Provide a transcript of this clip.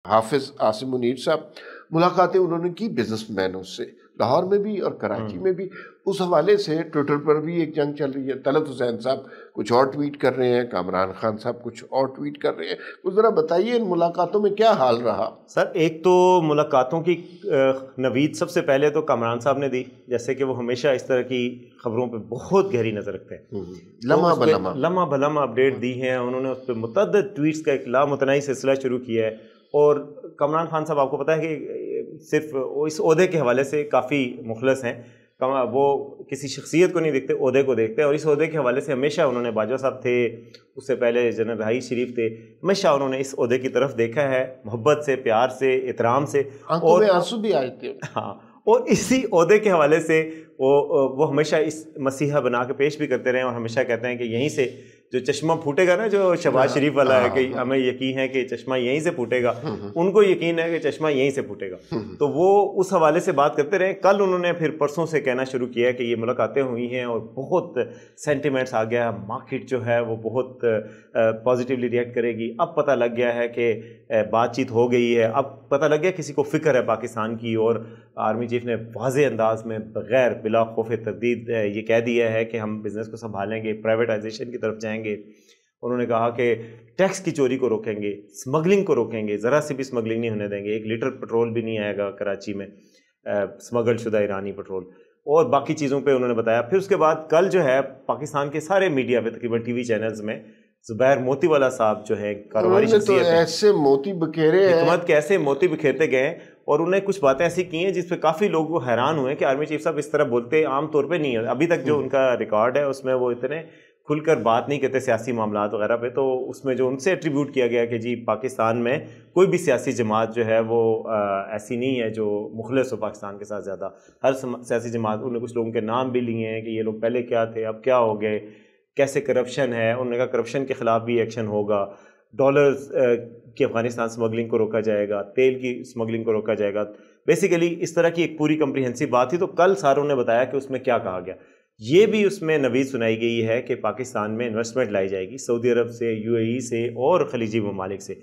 حافظ عاصم منیر صاحب ملاقاتیں انہوں نے کی بزنس مینوں سے لاہور میں بھی اور کراچی میں بھی. اس حوالے سے ٹویٹر پر بھی ایک جنگ چل رہی ہے. طلعت حسین صاحب کچھ اور ٹویٹ کر رہے ہیں, کامران خان صاحب کچھ اور ٹویٹ کر رہے ہیں. تو ذرا بتائیے ان ملاقاتوں میں کیا حال رہا؟ سر ایک تو ملاقاتوں کی نوید سب سے پہلے تو کامران صاحب نے دی, جیسے کہ وہ ہمیشہ اس طرح کی خبروں پہ بہت گہری نظر رکھتے ہیں, لمحہ بلمحہ اپڈیٹ دی ہیں انہوں نے. اس پہ متعدد ٹویٹس کا ایک لامتناہی سلسلہ شروع کیا ہے. اور کامران خان صاحب آپ کو پتہ ہے کہ صرف اس عہدے کے حوالے سے کافی مخلص ہیں. وہ کسی شخصیت کو نہیں دیکھتے, عہدے کو دیکھتے ہیں. اور اس عہدے کے حوالے سے ہمیشہ انہوں نے, باجوہ صاحب تھے, اس سے پہلے جنرل راحیل شریف تھے, ہمیشہ انہوں نے اس عہدے کی طرف دیکھا ہے محبت سے, پیار سے, احترام سے. اور آنسو بھی آئے تھے. ہاں, اور اسی عہدے کے حوالے سے وہ ہمیشہ اس مسیحا بنا کے پیش بھی کرتے رہے, اور ہمیشہ کہتے ہیں کہ یہیں سے جو چشمہ پھوٹے گا نا, جو شہباز شریف والا ہے کہ ہمیں یقین ہے کہ چشمہ یہیں سے پھوٹے گا, ان کو یقین ہے کہ چشمہ یہیں سے پھوٹے گا. تو وہ اس حوالے سے بات کرتے رہے. کل انہوں نے پھر پرسوں سے کہنا شروع کیا کہ یہ ملاقاتیں ہوئی ہیں اور بہت سینٹیمنٹس آ گیا, مارکیٹ جو ہے وہ بہت پازیٹیولی ریئیکٹ کرے گی. اب پتہ لگ گیا ہے کہ بات چیت ہو گئی ہے, اب پتہ لگ گیا کسی کو فکر ہے پاکستان کی. اور آرمی چیف نے واضح انداز میں بغیر بلا خوف تردید یہ کہہ دیا ہے کہ ہم بزنس کو سنبھالیں گے, پرائیویٹائزیشن کی طرف جائیں گے. انہوں نے کہا کہ ٹیکس کی چوری کو روکیں گے, اسمگلنگ کو روکیں گے, ذرا سی بھی اسمگلنگ نہیں ہونے دیں گے. 1 لیٹر پٹرول بھی نہیں آئے گا کراچی میں, اسمگل شدہ ایرانی پٹرول, اور باقی چیزوں پہ انہوں نے بتایا. پھر اس کے بعد کل جو ہے پاکستان کے سارے میڈیا پہ تقریباً ٹی وی چینلز میں زبیر موتی والا صاحب جو ہے کاروباری شخصیت ہیں, ایسے موتی بکھیرے ہیں, حکومت کے ایسے موتی بکھیرتے گئے, اور انہیں کچھ باتیں ایسی کی ہیں جس پہ کافی لوگ وہ حیران ہوئے کہ آرمی چیف صاحب اس طرح بولتے عام طور پہ نہیں ہے. ابھی تک جو ان کا ریکارڈ ہے اس میں وہ اتنے کھل کر بات نہیں کرتے سیاسی معاملات وغیرہ پہ. تو اس میں جو ان سے ایٹریبیوٹ کیا گیا کہ جی پاکستان میں کوئی بھی سیاسی جماعت جو ہے وہ ایسی نہیں ہے جو مخلص ہو پاکستان کے ساتھ زیادہ. ہر سیاسی جماعت, انہوں نے کچھ لوگوں کے نام بھی لیے ہیں کہ یہ لوگ پہلے کیا تھے اب کیا ہو گئے, کیسے کرپشن ہے. انہوں نے کہا کرپشن کے خلاف بھی ایکشن ہوگا, ڈالرز کی افغانستان اسمگلنگ کو روکا جائے گا, تیل کی اسمگلنگ کو روکا جائے گا. بیسیکلی اس طرح کی ایک پوری کمپریہنسو بات تھی. تو کل ساروں نے بتایا کہ اس میں کیا کہا گیا. یہ بھی اس میں نوید سنائی گئی ہے کہ پاکستان میں انویسٹمنٹ لائی جائے گی سعودی عرب سے, UAE سے اور خلیجی ممالک سے.